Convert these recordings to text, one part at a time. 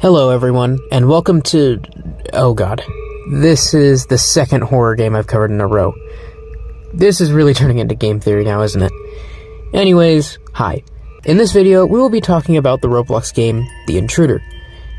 Hello everyone, and welcome to... oh god. This is the second horror game I've covered in a row. This is really turning into game theory now, isn't it? Anyways, hi. In this video, we will be talking about the Roblox game, The Intruder.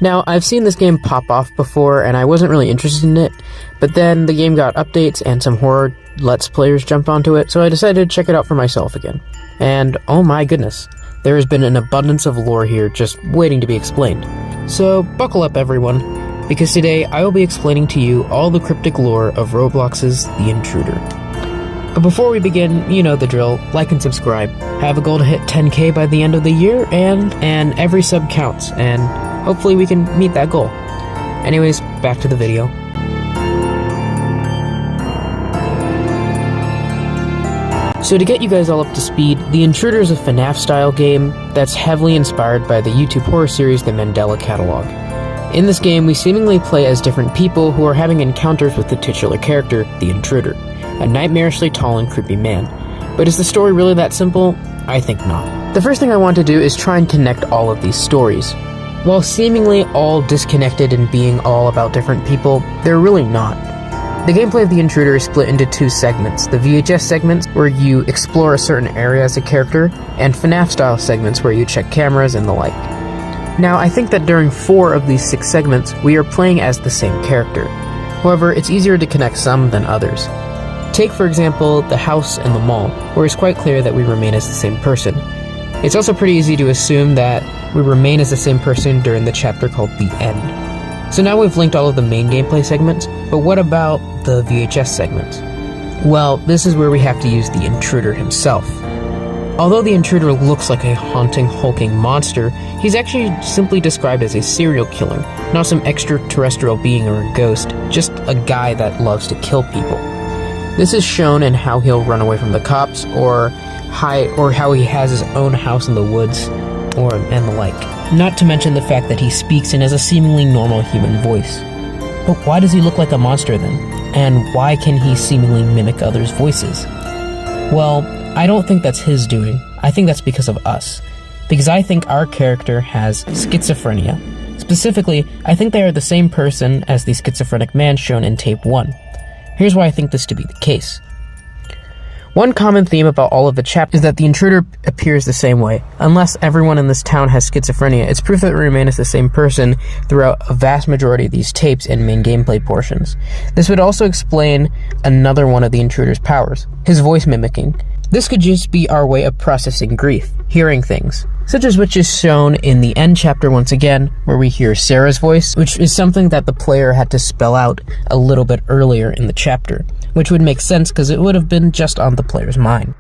Now, I've seen this game pop off before, and I wasn't really interested in it, but then the game got updates and some horror Let's Players jumped onto it, so I decided to check it out for myself again. And, oh my goodness, there has been an abundance of lore here just waiting to be explained. So, buckle up everyone, because today I will be explaining to you all the cryptic lore of Roblox's The Intruder. But before we begin, you know the drill, like and subscribe. I have a goal to hit 10k by the end of the year, and every sub counts, and hopefully we can meet that goal. Anyways, back to the video. So to get you guys all up to speed, The Intruder is a FNAF-style game that's heavily inspired by the YouTube horror series The Mandela Catalog. In this game, we seemingly play as different people who are having encounters with the titular character, The Intruder, a nightmarishly tall and creepy man. But is the story really that simple? I think not. The first thing I want to do is try and connect all of these stories. While seemingly all disconnected and being all about different people, they're really not. The gameplay of The Intruder is split into two segments, the VHS segments, where you explore a certain area as a character, and FNAF-style segments where you check cameras and the like. Now, I think that during 4 of these 6 segments, we are playing as the same character. However, it's easier to connect some than others. Take, for example, the house and the mall, where it's quite clear that we remain as the same person. It's also pretty easy to assume that we remain as the same person during the chapter called The End. So now we've linked all of the main gameplay segments, but what about the VHS segments? Well, this is where we have to use the Intruder himself. Although the Intruder looks like a haunting, hulking monster, he's actually simply described as a serial killer, not some extraterrestrial being or a ghost, just a guy that loves to kill people. This is shown in how he'll run away from the cops, or how he has his own house in the woods, and the like. Not to mention the fact that he speaks and has a seemingly normal human voice. But why does he look like a monster then? And why can he seemingly mimic others' voices? Well, I don't think that's his doing. I think that's because of us. Because I think our character has schizophrenia. Specifically, I think they are the same person as the schizophrenic man shown in Tape 1. Here's why I think this to be the case. One common theme about all of the chapters is that the Intruder appears the same way. Unless everyone in this town has schizophrenia, it's proof that we remain as the same person throughout a vast majority of these tapes and main gameplay portions. This would also explain another one of the Intruder's powers, his voice mimicking. This could just be our way of processing grief, hearing things, such as which is shown in the end chapter once again, where we hear Sarah's voice, which is something that the player had to spell out a little bit earlier in the chapter, which would make sense because it would have been just on the player's mind.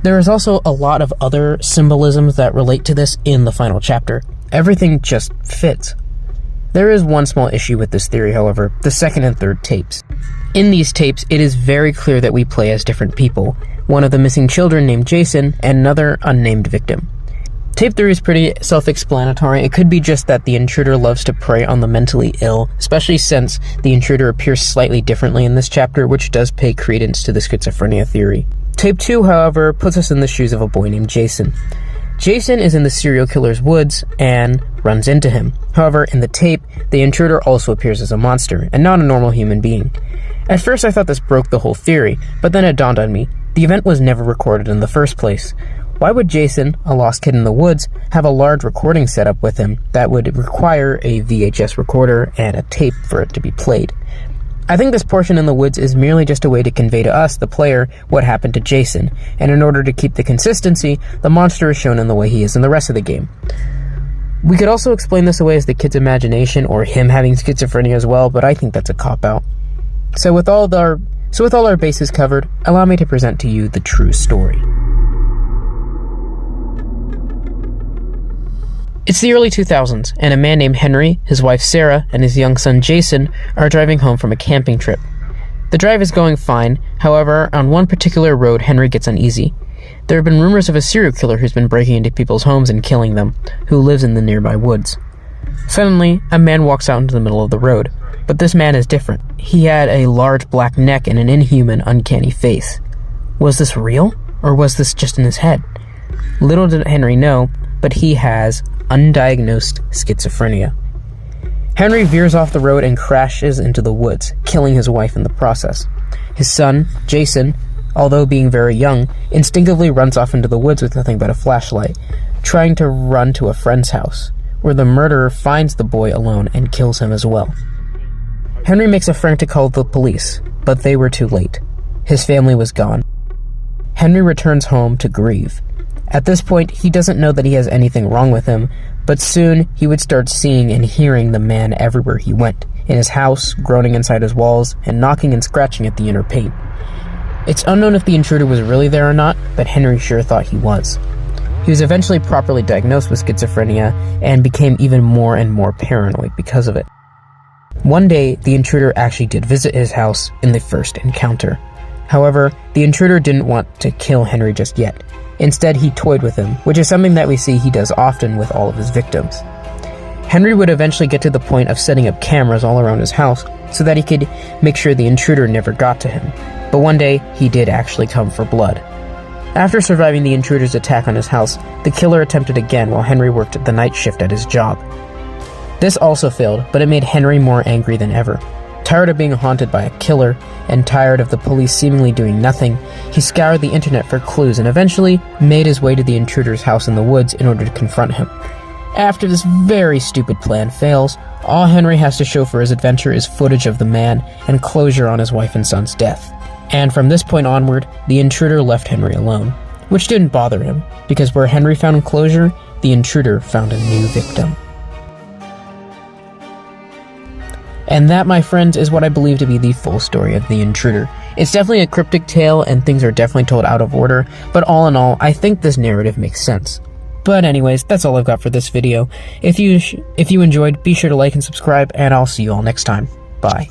There is also a lot of other symbolisms that relate to this in the final chapter. Everything just fits. There is one small issue with this theory, however, the second and third tapes. In these tapes, it is very clear that we play as different people, one of the missing children named Jason, and another unnamed victim. Tape 3 is pretty self-explanatory. It could be just that the Intruder loves to prey on the mentally ill, especially since the Intruder appears slightly differently in this chapter, which does pay credence to the schizophrenia theory. Tape 2, however, puts us in the shoes of a boy named Jason. Jason is in the serial killer's woods and runs into him. However, in the tape, the Intruder also appears as a monster, and not a normal human being. At first I thought this broke the whole theory, but then it dawned on me. The event was never recorded in the first place. Why would Jason, a lost kid in the woods, have a large recording setup with him that would require a VHS recorder and a tape for it to be played? I think this portion in the woods is merely just a way to convey to us, the player, what happened to Jason, and in order to keep the consistency, the monster is shown in the way he is in the rest of the game. We could also explain this away as the kid's imagination or him having schizophrenia as well, but I think that's a cop-out. So with all our bases covered, allow me to present to you the true story. It's the early 2000s, and a man named Henry, his wife Sarah, and his young son Jason are driving home from a camping trip. The drive is going fine, however, on one particular road Henry gets uneasy. There have been rumors of a serial killer who's been breaking into people's homes and killing them, who lives in the nearby woods. Suddenly, a man walks out into the middle of the road, but this man is different. He had a large black neck and an inhuman, uncanny face. Was this real, or was this just in his head? Little did Henry know, but he has undiagnosed schizophrenia. Henry veers off the road and crashes into the woods, killing his wife in the process. His son, Jason, although being very young, instinctively runs off into the woods with nothing but a flashlight, trying to run to a friend's house, where the murderer finds the boy alone and kills him as well. Henry makes a frantic call to the police, but they were too late. His family was gone. Henry returns home to grieve. At this point, he doesn't know that he has anything wrong with him, but soon he would start seeing and hearing the man everywhere he went, in his house, groaning inside his walls, and knocking and scratching at the inner paint. It's unknown if the intruder was really there or not, but Henry sure thought he was. He was eventually properly diagnosed with schizophrenia and became even more and more paranoid because of it. One day, the intruder actually did visit his house in the first encounter. However, the intruder didn't want to kill Henry just yet. Instead, he toyed with him, which is something that we see he does often with all of his victims. Henry would eventually get to the point of setting up cameras all around his house so that he could make sure the intruder never got to him. But one day, he did actually come for blood. After surviving the intruder's attack on his house, the killer attempted again while Henry worked the night shift at his job. This also failed, but it made Henry more angry than ever. Tired of being haunted by a killer, and tired of the police seemingly doing nothing, he scoured the internet for clues and eventually made his way to the intruder's house in the woods in order to confront him. After this very stupid plan fails, all Henry has to show for his adventure is footage of the man and closure on his wife and son's death. And from this point onward, the intruder left Henry alone, which didn't bother him, because where Henry found closure, the intruder found a new victim. And that, my friends, is what I believe to be the full story of the intruder. It's definitely a cryptic tale, and things are definitely told out of order, but all in all, I think this narrative makes sense. But anyways, that's all I've got for this video. If you enjoyed, be sure to like and subscribe, and I'll see you all next time. Bye.